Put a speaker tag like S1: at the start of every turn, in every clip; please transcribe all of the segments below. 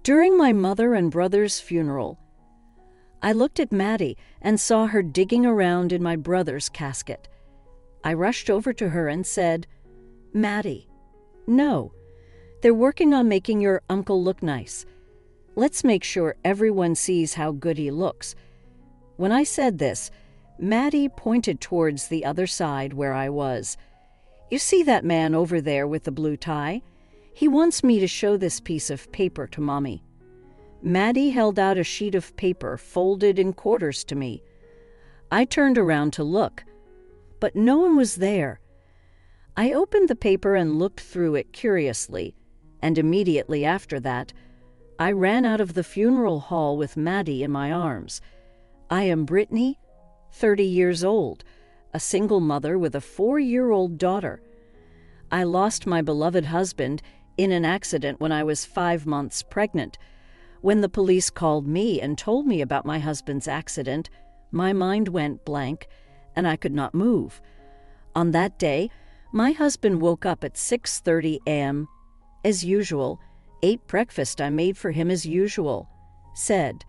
S1: During my mother and brother's funeral, I looked at Maddie and saw her digging around in my brother's casket. I rushed over to her and said, "Maddie, no, they're working on making your uncle look nice. Let's make sure everyone sees how good he looks." When I said this, Maddie pointed towards the other side where I was. "You see that man over there with the blue tie? He wants me to show this piece of paper to Mommy." Maddie held out a sheet of paper folded in quarters to me. I turned around to look, but no one was there. I opened the paper and looked through it curiously, and immediately after that, I ran out of the funeral hall with Maddie in my arms. I am Brittany, 30 years old, a single mother with a 4-year-old daughter. I lost my beloved husband in an accident when I was 5 months pregnant. When the police called me and told me about my husband's accident, my mind went blank and I could not move. On that day, my husband woke up at 6:30 a.m. as usual, ate breakfast I made for him as usual, said,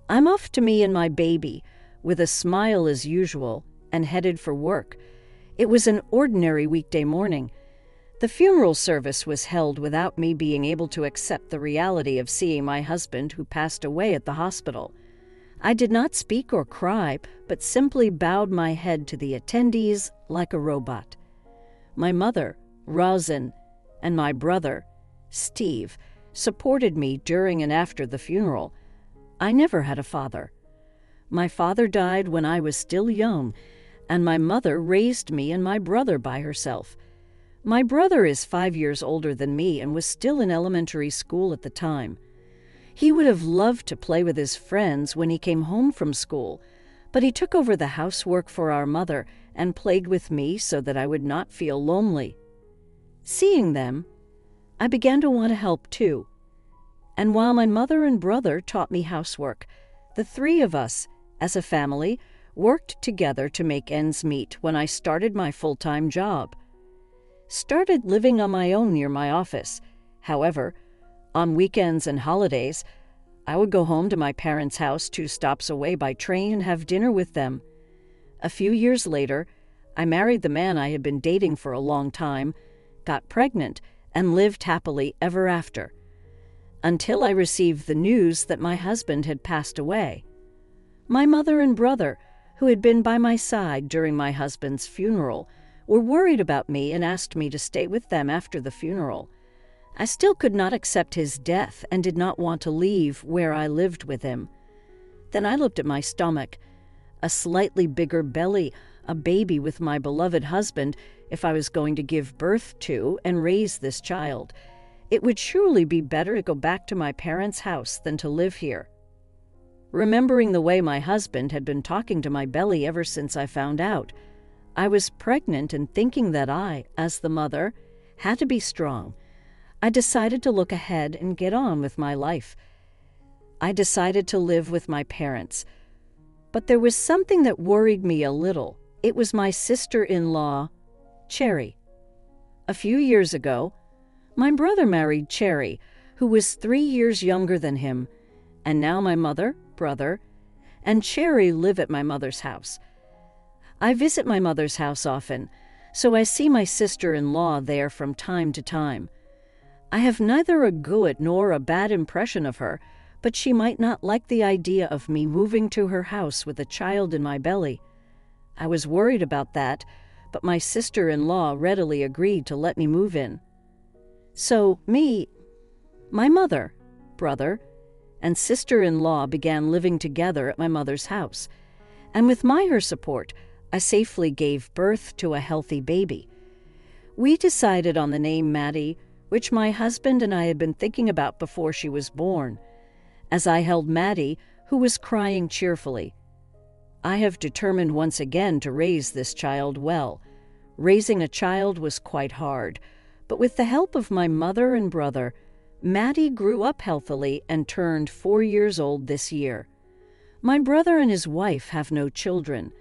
S1: "I'm off to me and my baby," with a smile as usual, and headed for work. It was an ordinary weekday morning. The funeral service was held without me being able to accept the reality of seeing my husband who passed away at the hospital. I did not speak or cry, but simply bowed my head to the attendees like a robot. My mother, Rosin, and my brother, Steve, supported me during and after the funeral. I never had a father. My father died when I was still young, and my mother raised me and my brother by herself. My brother is 5 years older than me and was still in elementary school at the time. He would have loved to play with his friends when he came home from school, but he took over the housework for our mother and played with me so that I would not feel lonely. Seeing them, I began to want to help too. And while my mother and brother taught me housework, the three of us, as a family, worked together to make ends meet when I started my full-time job. Started living on my own near my office. However, on weekends and holidays, I would go home to my parents' house 2 stops away by train and have dinner with them. A few years later, I married the man I had been dating for a long time, got pregnant, and lived happily ever after, until I received the news that my husband had passed away. My mother and brother, who had been by my side during my husband's funeral, were worried about me and asked me to stay with them after the funeral. I still could not accept his death and did not want to leave where I lived with him. Then I looked at my stomach, a slightly bigger belly, a baby with my beloved husband if I was going to give birth to and raise this child. It would surely be better to go back to my parents' house than to live here. Remembering the way my husband had been talking to my belly ever since I found out, I was pregnant and thinking that I, as the mother, had to be strong. I decided to look ahead and get on with my life. I decided to live with my parents. But there was something that worried me a little. It was my sister-in-law, Cherry. A few years ago, my brother married Cherry, who was 3 years younger than him, and now my mother, brother, and Cherry live at my mother's house. I visit my mother's house often, so I see my sister-in-law there from time to time. I have neither a good nor a bad impression of her, but she might not like the idea of me moving to her house with a child in my belly. I was worried about that, but my sister-in-law readily agreed to let me move in. So my mother, brother, and sister-in-law began living together at my mother's house, and with her support, I safely gave birth to a healthy baby. We decided on the name Maddie, which my husband and I had been thinking about before she was born. As I held Maddie, who was crying cheerfully, I have determined once again to raise this child well. Raising a child was quite hard, but with the help of my mother and brother, Maddie grew up healthily and turned 4 years old this year. My brother and his wife have no children.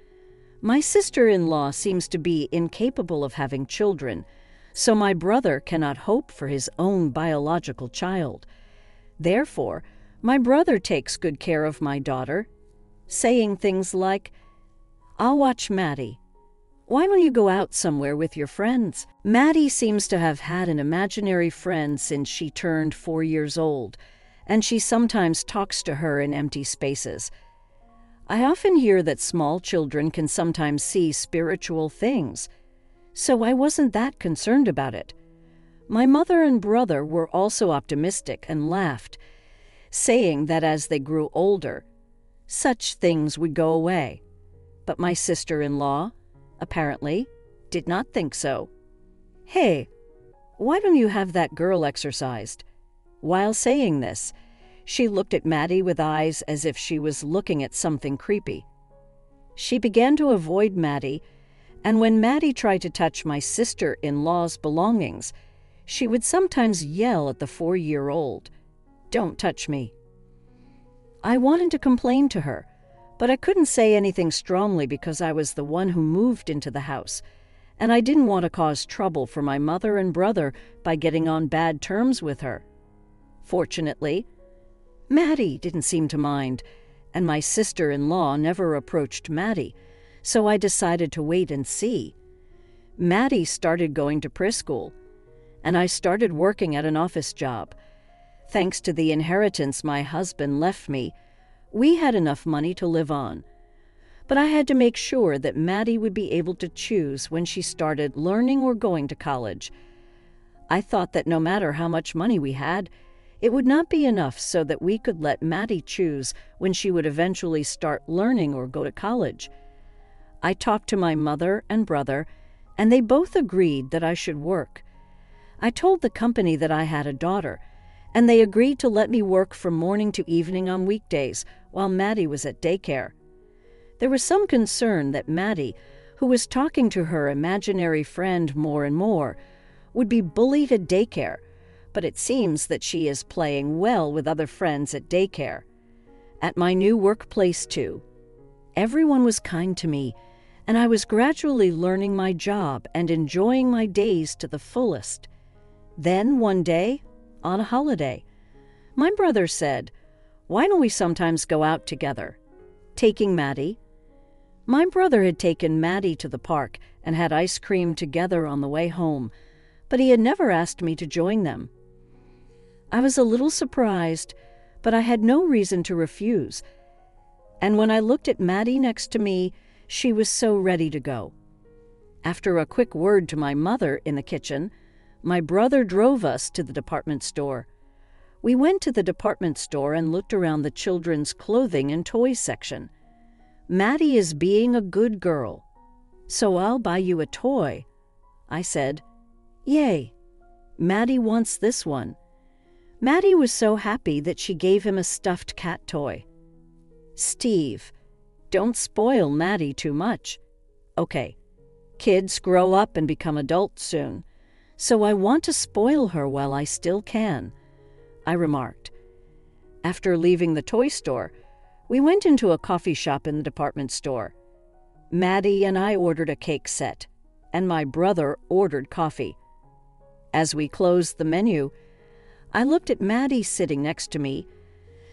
S1: My sister-in-law seems to be incapable of having children, so my brother cannot hope for his own biological child. Therefore, my brother takes good care of my daughter, saying things like, "I'll watch Maddie. Why don't you go out somewhere with your friends?" Maddie seems to have had an imaginary friend since she turned 4 years old, and she sometimes talks to her in empty spaces. I often hear that small children can sometimes see spiritual things, so I wasn't that concerned about it. My mother and brother were also optimistic and laughed, saying that as they grew older, such things would go away. But my sister-in-law, apparently, did not think so. "Hey, why don't you have that girl exorcised?" While saying this, she looked at Maddie with eyes as if she was looking at something creepy. She began to avoid Maddie, and when Maddie tried to touch my sister-in-law's belongings, she would sometimes yell at the 4-year-old, "Don't touch me." I wanted to complain to her, but I couldn't say anything strongly because I was the one who moved into the house, and I didn't want to cause trouble for my mother and brother by getting on bad terms with her. Fortunately, Maddie didn't seem to mind, and my sister-in-law never approached Maddie, so I decided to wait and see. Maddie started going to preschool, and I started working at an office job. Thanks to the inheritance my husband left me, we had enough money to live on. But I had to make sure that Maddie would be able to choose when she started learning or going to college. I thought that no matter how much money we had, it would not be enough so that we could let Maddie choose when she would eventually start learning or go to college. I talked to my mother and brother, and they both agreed that I should work. I told the company that I had a daughter, and they agreed to let me work from morning to evening on weekdays while Maddie was at daycare. There was some concern that Maddie, who was talking to her imaginary friend more and more, would be bullied at daycare, but it seems that she is playing well with other friends at daycare. At my new workplace, too, everyone was kind to me, and I was gradually learning my job and enjoying my days to the fullest. Then, one day, on a holiday, my brother said, "Why don't we sometimes go out together?" Taking Maddie. My brother had taken Maddie to the park and had ice cream together on the way home, but he had never asked me to join them. I was a little surprised, but I had no reason to refuse. And when I looked at Maddie next to me, she was so ready to go. After a quick word to my mother in the kitchen, my brother drove us to the department store. We went to the department store and looked around the children's clothing and toys section. "Maddie is being a good girl, so I'll buy you a toy." I said, "Yay, Maddie wants this one." Maddie was so happy that she gave him a stuffed cat toy. "Steve, don't spoil Maddie too much." "Okay, kids grow up and become adults soon, so I want to spoil her while I still can," I remarked. After leaving the toy store, we went into a coffee shop in the department store. Maddie and I ordered a cake set, and my brother ordered coffee. As we closed the menu, I looked at Maddie sitting next to me,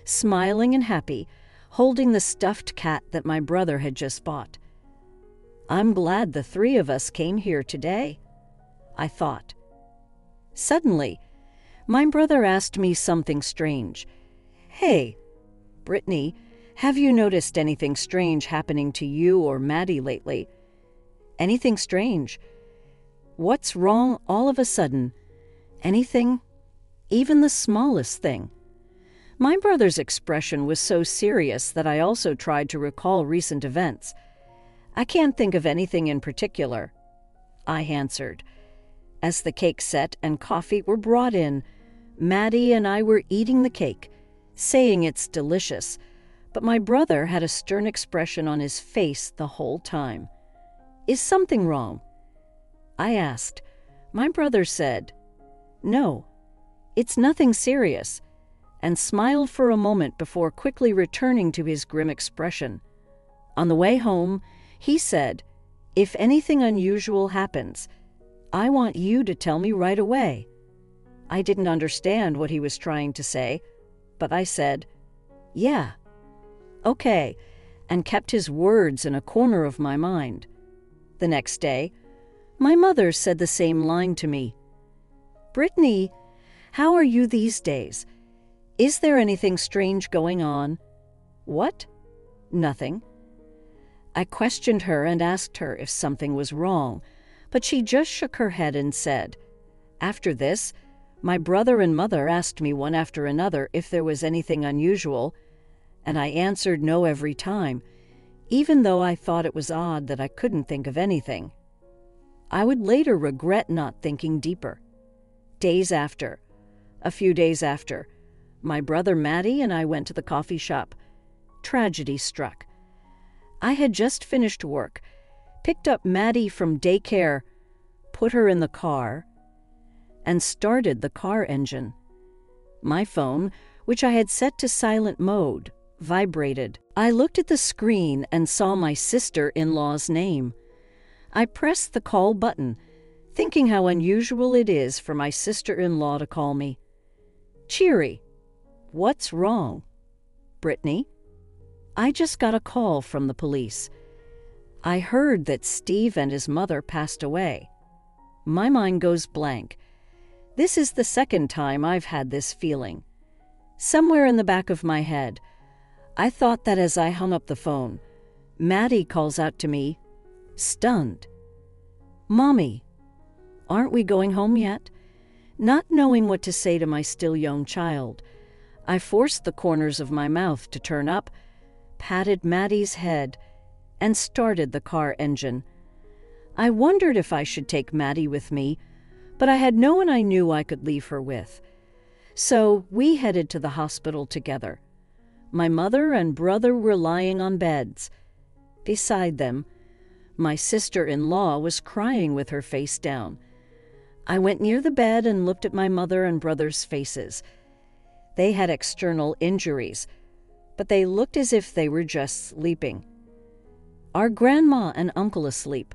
S1: smiling and happy, holding the stuffed cat that my brother had just bought. "I'm glad the three of us came here today," I thought. Suddenly, my brother asked me something strange. "Hey, Brittany, have you noticed anything strange happening to you or Maddie lately?" "Anything strange? What's wrong all of a sudden? Anything? Even the smallest thing?" My brother's expression was so serious that I also tried to recall recent events. "I can't think of anything in particular," I answered. As the cake set and coffee were brought in, Maddie and I were eating the cake, saying it's delicious, but my brother had a stern expression on his face the whole time. "Is something wrong?" I asked. My brother said, "No, it's nothing serious," and smiled for a moment before quickly returning to his grim expression. On the way home, he said, "If anything unusual happens, I want you to tell me right away." I didn't understand what he was trying to say, but I said, "Yeah, okay," and kept his words in a corner of my mind. The next day, my mother said the same line to me. "Brittany, how are you these days? Is there anything strange going on?" "What?" "Nothing." I questioned her and asked her if something was wrong, but she just shook her head and said, "After this, my brother and mother asked me one after another if there was anything unusual, and I answered no every time, even though I thought it was odd that I couldn't think of anything. I would later regret not thinking deeper. A few days after, my brother Matty and I went to the coffee shop. Tragedy struck. I had just finished work, picked up Maddie from daycare, put her in the car, and started the car engine. My phone, which I had set to silent mode, vibrated. I looked at the screen and saw my sister-in-law's name. I pressed the call button, thinking how unusual it is for my sister-in-law to call me. "Cheery, what's wrong?" "Brittany, I just got a call from the police. I heard that Steve and his mother passed away." My mind goes blank. This is the second time I've had this feeling. Somewhere in the back of my head, I thought that as I hung up the phone, Maddie calls out to me, stunned, "Mommy, aren't we going home yet?" Not knowing what to say to my still young child, I forced the corners of my mouth to turn up, patted Maddie's head, and started the car engine. I wondered if I should take Maddie with me, but I had no one I knew I could leave her with. So we headed to the hospital together. My mother and brother were lying on beds. Beside them, my sister-in-law was crying with her face down. I went near the bed and looked at my mother and brother's faces. They had external injuries, but they looked as if they were just sleeping. Our grandma and uncle asleep.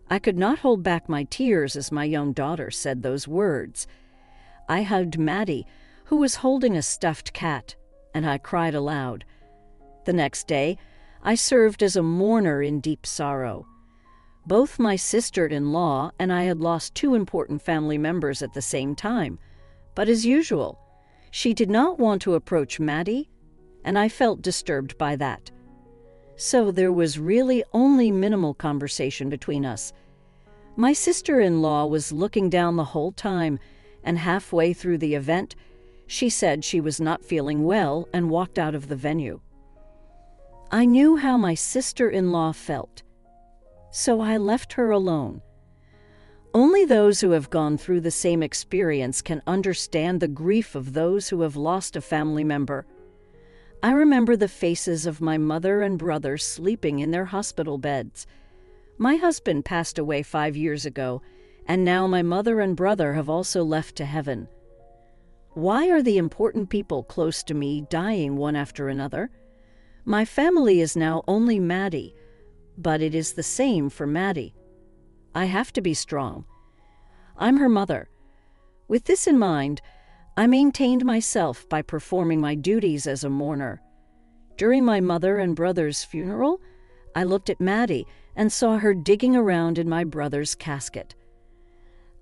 S1: I could not hold back my tears as my young daughter said those words. I hugged Maddie, who was holding a stuffed cat, and I cried aloud. The next day, I served as a mourner in deep sorrow. Both my sister-in-law and I had lost two important family members at the same time, but as usual, she did not want to approach Maddie, and I felt disturbed by that. So there was really only minimal conversation between us. My sister-in-law was looking down the whole time, and halfway through the event, she said she was not feeling well and walked out of the venue. I knew how my sister-in-law felt, so I left her alone. Only those who have gone through the same experience can understand the grief of those who have lost a family member. I remember the faces of my mother and brother sleeping in their hospital beds. My husband passed away 5 years ago, and now my mother and brother have also left to heaven. Why are the important people close to me dying one after another? My family is now only Maddie, but it is the same for Maddie. I have to be strong. I'm her mother. With this in mind, I maintained myself by performing my duties as a mourner. During my mother and brother's funeral, I looked at Maddie and saw her digging around in my brother's casket.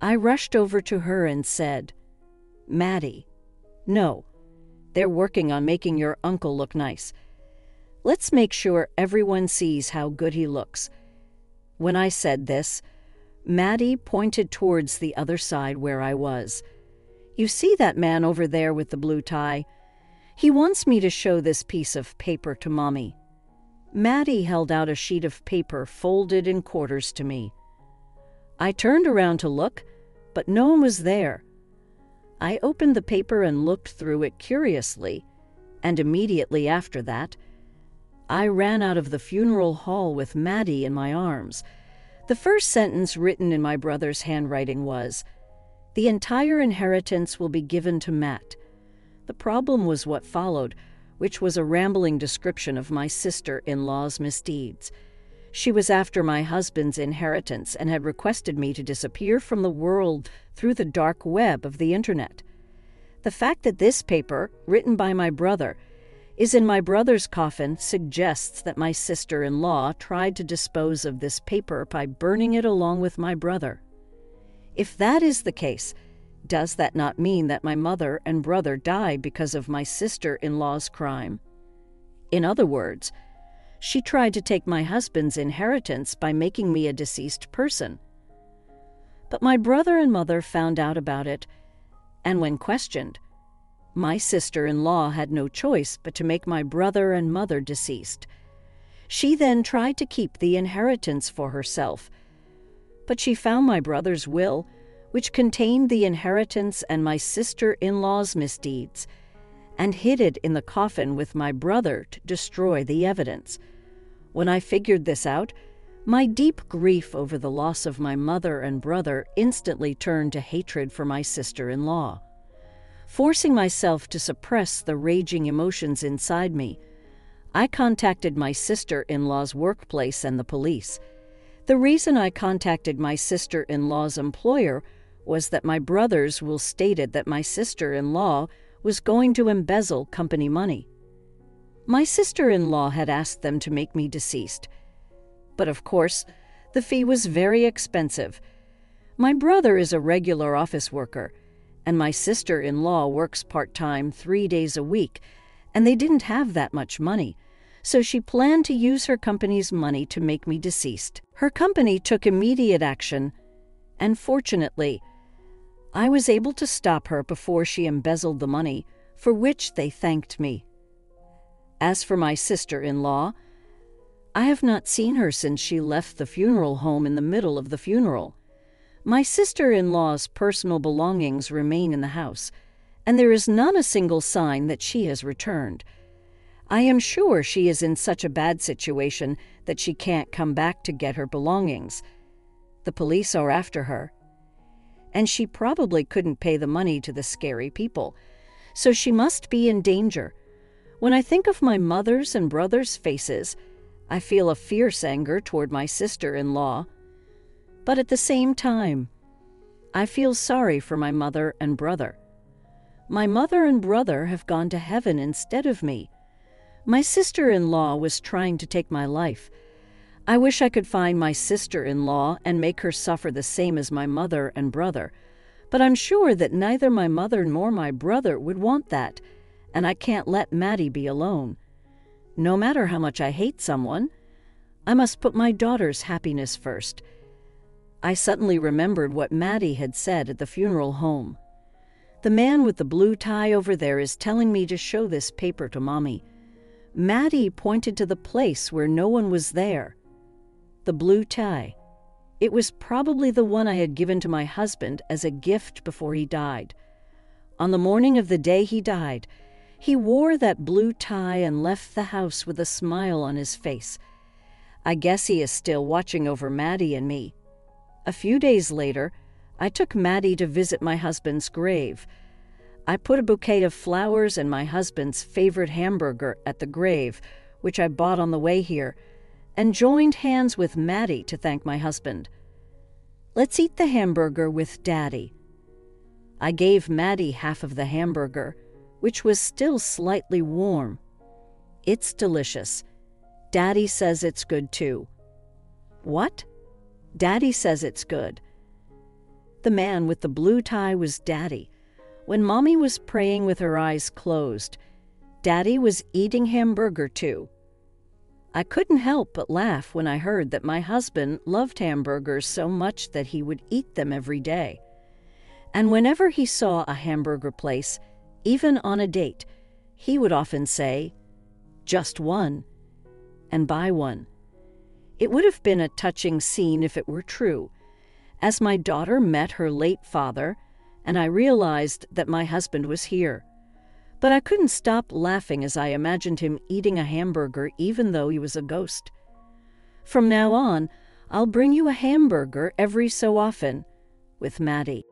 S1: I rushed over to her and said, "Maddie, no, they're working on making your uncle look nice. Let's make sure everyone sees how good he looks." When I said this, Maddie pointed towards the other side where I was. "You see that man over there with the blue tie? He wants me to show this piece of paper to Mommy." Maddie held out a sheet of paper folded in quarters to me. I turned around to look, but no one was there. I opened the paper and looked through it curiously, and immediately after that, I ran out of the funeral hall with Maddie in my arms. The first sentence written in my brother's handwriting was, "The entire inheritance will be given to Matt." The problem was what followed, which was a rambling description of my sister-in-law's misdeeds. She was after my husband's inheritance and had requested me to disappear from the world through the dark web of the internet. The fact that this paper, written by my brother, is in my brother's coffin suggests that my sister-in-law tried to dispose of this paper by burning it along with my brother. If that is the case, does that not mean that my mother and brother died because of my sister-in-law's crime? In other words, she tried to take my husband's inheritance by making me a deceased person. But my brother and mother found out about it, and when questioned, my sister-in-law had no choice but to make my brother and mother deceased. She then tried to keep the inheritance for herself, but she found my brother's will, which contained the inheritance and my sister-in-law's misdeeds, and hid it in the coffin with my brother to destroy the evidence. When I figured this out, my deep grief over the loss of my mother and brother instantly turned to hatred for my sister-in-law. Forcing myself to suppress the raging emotions inside me, I contacted my sister-in-law's workplace and the police. The reason I contacted my sister-in-law's employer was that my brother's will stated that my sister-in-law was going to embezzle company money. My sister-in-law had asked them to make me deceased, but of course, the fee was very expensive. My brother is a regular office worker, and my sister-in-law works part-time 3 days a week, and they didn't have that much money, so she planned to use her company's money to make me deceased. Her company took immediate action, and fortunately, I was able to stop her before she embezzled the money, for which they thanked me. As for my sister-in-law, I have not seen her since she left the funeral home in the middle of the funeral. My sister-in-law's personal belongings remain in the house, and there is not a single sign that she has returned. I am sure she is in such a bad situation that she can't come back to get her belongings. The police are after her, and she probably couldn't pay the money to the scary people, so she must be in danger. When I think of my mother's and brother's faces, I feel a fierce anger toward my sister-in-law. But at the same time, I feel sorry for my mother and brother. My mother and brother have gone to heaven instead of me. My sister-in-law was trying to take my life. I wish I could find my sister-in-law and make her suffer the same as my mother and brother, but I'm sure that neither my mother nor my brother would want that, and I can't let Maddie be alone. No matter how much I hate someone, I must put my daughter's happiness first. I suddenly remembered what Maddie had said at the funeral home. The man with the blue tie over there is telling me to show this paper to Mommy. Maddie pointed to the place where no one was there. The blue tie. It was probably the one I had given to my husband as a gift before he died. On the morning of the day he died, he wore that blue tie and left the house with a smile on his face. I guess he is still watching over Maddie and me. A few days later, I took Maddie to visit my husband's grave. I put a bouquet of flowers and my husband's favorite hamburger at the grave, which I bought on the way here, and joined hands with Maddie to thank my husband. Let's eat the hamburger with Daddy. I gave Maddie half of the hamburger, which was still slightly warm. It's delicious. Daddy says it's good too. What? Daddy says it's good. The man with the blue tie was Daddy. When Mommy was praying with her eyes closed, Daddy was eating hamburger too. I couldn't help but laugh when I heard that my husband loved hamburgers so much that he would eat them every day. And whenever he saw a hamburger place, even on a date, he would often say, "Just one," and buy one. It would have been a touching scene if it were true. As my daughter met her late father, and I realized that my husband was here. But I couldn't stop laughing as I imagined him eating a hamburger even though he was a ghost. From now on, I'll bring you a hamburger every so often, with Maddie.